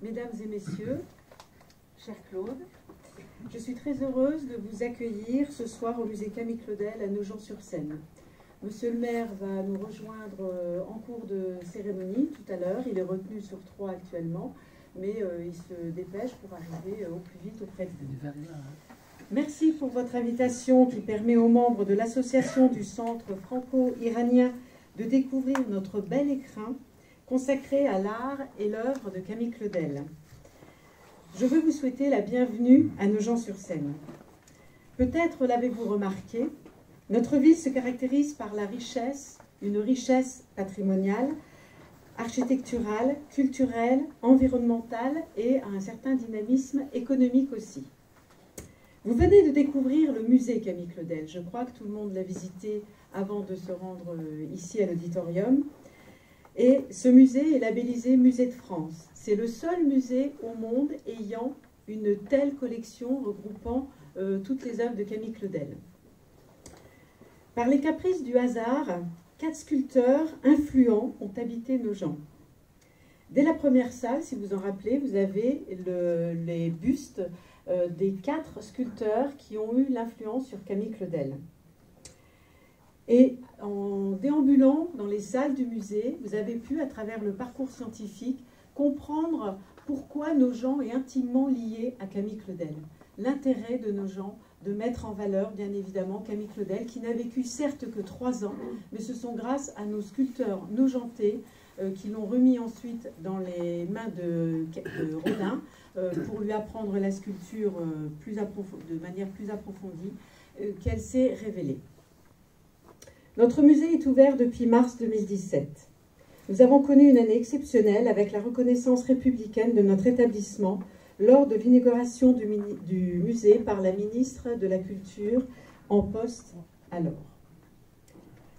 Mesdames et messieurs, cher Claude, je suis très heureuse de vous accueillir ce soir au musée Camille Claudel à Nogent-sur-Seine. Monsieur le maire va nous rejoindre en cours de cérémonie tout à l'heure. Il est retenu sur 3 actuellement, mais il se dépêche pour arriver au plus vite auprès de vous. Merci pour votre invitation qui permet aux membres de l'association du Centre franco-iranien de découvrir notre bel écrin consacré à l'art et l'œuvre de Camille Claudel. Je veux vous souhaiter la bienvenue à Nogent-sur-Seine. Peut-être l'avez-vous remarqué, notre ville se caractérise par la richesse, une richesse patrimoniale, architecturale, culturelle, environnementale et un certain dynamisme économique aussi. Vous venez de découvrir le musée Camille Claudel. Je crois que tout le monde l'a visité avant de se rendre ici à l'auditorium. Et ce musée est labellisé Musée de France. C'est le seul musée au monde ayant une telle collection regroupant toutes les œuvres de Camille Claudel. Par les caprices du hasard, 4 sculpteurs influents ont habité Nogent. Dès la première salle, si vous en rappelez, vous avez les bustes des 4 sculpteurs qui ont eu l'influence sur Camille Claudel. Et en déambulant dans les salles du musée, vous avez pu, à travers le parcours scientifique, comprendre pourquoi Nogent est intimement lié à Camille Claudel. L'intérêt de Nogent de mettre en valeur, bien évidemment, Camille Claudel, qui n'a vécu certes que 3 ans, mais ce sont grâce à nos sculpteurs nogentais qui l'ont remis ensuite dans les mains de Rodin pour lui apprendre la sculpture de manière plus approfondie, qu'elle s'est révélée. Notre musée est ouvert depuis mars 2017. Nous avons connu une année exceptionnelle avec la reconnaissance républicaine de notre établissement lors de l'inauguration du musée par la ministre de la Culture en poste alors.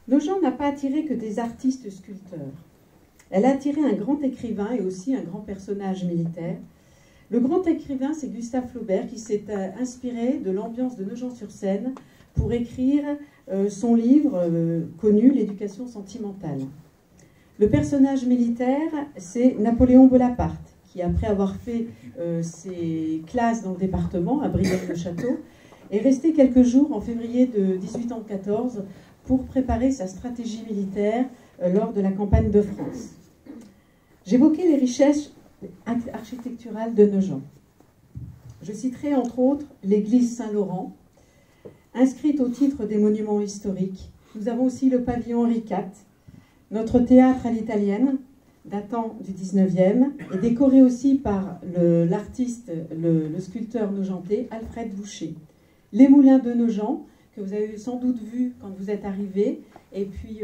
Nogent n'a pas attiré que des artistes sculpteurs. Elle a attiré un grand écrivain et aussi un grand personnage militaire. Le grand écrivain, c'est Gustave Flaubert qui s'est inspiré de l'ambiance de Nogent-sur-Seine pour écrire son livre connu, L'éducation sentimentale. Le personnage militaire, c'est Napoléon Bonaparte, qui après avoir fait ses classes dans le département, à Brienne-le-Château, est resté quelques jours en février de 1814 pour préparer sa stratégie militaire lors de la campagne de France. J'évoquais les richesses architecturales de Nogent. Je citerai entre autres l'église Saint-Laurent, inscrite au titre des monuments historiques. Nous avons aussi le pavillon Henri IV, notre théâtre à l'italienne, datant du 19e, et décoré aussi par l'artiste, le sculpteur nogentais Alfred Boucher. Les moulins de Nogent, que vous avez sans doute vu quand vous êtes arrivés, et puis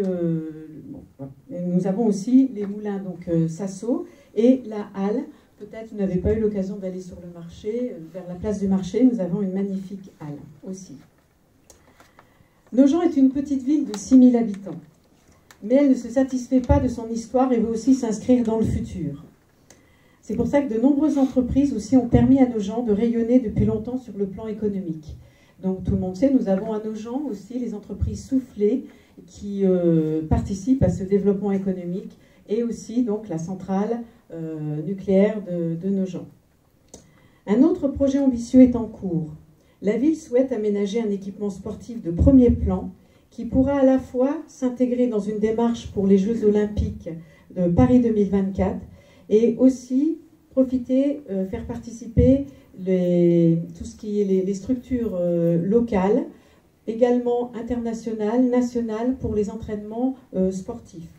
nous avons aussi les moulins Sasso et la halle. Peut-être vous n'avez pas eu l'occasion d'aller sur le marché, vers la place du marché, nous avons une magnifique halle aussi. Nogent est une petite ville de 6000 habitants, mais elle ne se satisfait pas de son histoire et veut aussi s'inscrire dans le futur. C'est pour ça que de nombreuses entreprises aussi ont permis à Nogent de rayonner depuis longtemps sur le plan économique. Donc tout le monde sait, nous avons à Nogent aussi les entreprises soufflées qui participent à ce développement économique et aussi donc la centrale nucléaire de Nogent. Un autre projet ambitieux est en cours. La ville souhaite aménager un équipement sportif de premier plan qui pourra à la fois s'intégrer dans une démarche pour les Jeux Olympiques de Paris 2024 et aussi profiter, faire participer tout ce qui est les structures locales, également internationales, nationales pour les entraînements sportifs.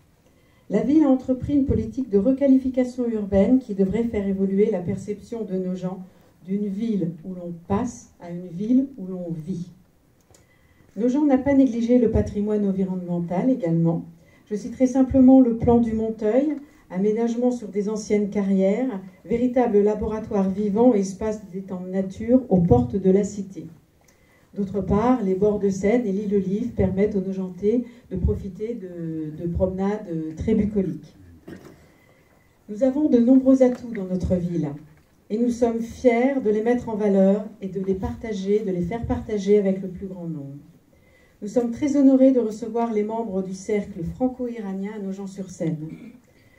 La ville a entrepris une politique de requalification urbaine qui devrait faire évoluer la perception de nos gens d'une ville où l'on passe à une ville où l'on vit. Nogent n'a pas négligé le patrimoine environnemental également. Je citerai simplement le plan du Monteuil, aménagement sur des anciennes carrières, véritable laboratoire vivant et espace d'étang nature aux portes de la cité. D'autre part, les bords de Seine et l'île Olive permettent aux Nogentais de profiter de promenades très bucoliques. Nous avons de nombreux atouts dans notre ville et nous sommes fiers de les mettre en valeur et de les partager, de les faire partager avec le plus grand nombre. Nous sommes très honorés de recevoir les membres du cercle franco-iranien à Nogent-sur-Seine.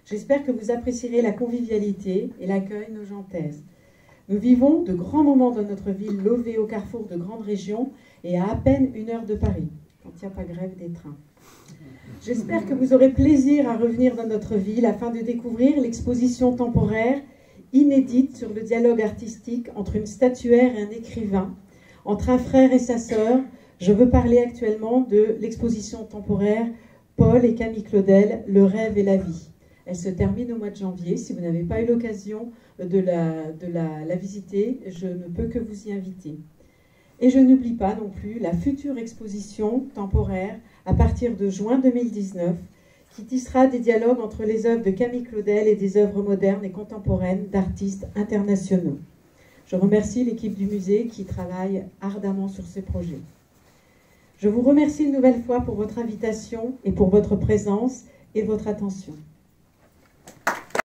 J'espère que vous apprécierez la convivialité et l'accueil nogentaise. Nous vivons de grands moments dans notre ville, levée au carrefour de grandes régions et à peine 1 heure de Paris, quand il n'y a pas grève des trains. J'espère que vous aurez plaisir à revenir dans notre ville afin de découvrir l'exposition temporaire inédite sur le dialogue artistique entre une statuaire et un écrivain, entre un frère et sa sœur. Je veux parler actuellement de l'exposition temporaire Paul et Camille Claudel, Le rêve et la vie. Elle se termine au mois de janvier. Si vous n'avez pas eu l'occasion de la visiter, je ne peux que vous y inviter. Et je n'oublie pas non plus la future exposition temporaire à partir de juin 2019 qui tissera des dialogues entre les œuvres de Camille Claudel et des œuvres modernes et contemporaines d'artistes internationaux. Je remercie l'équipe du musée qui travaille ardemment sur ces projets. Je vous remercie une nouvelle fois pour votre invitation et pour votre présence et votre attention.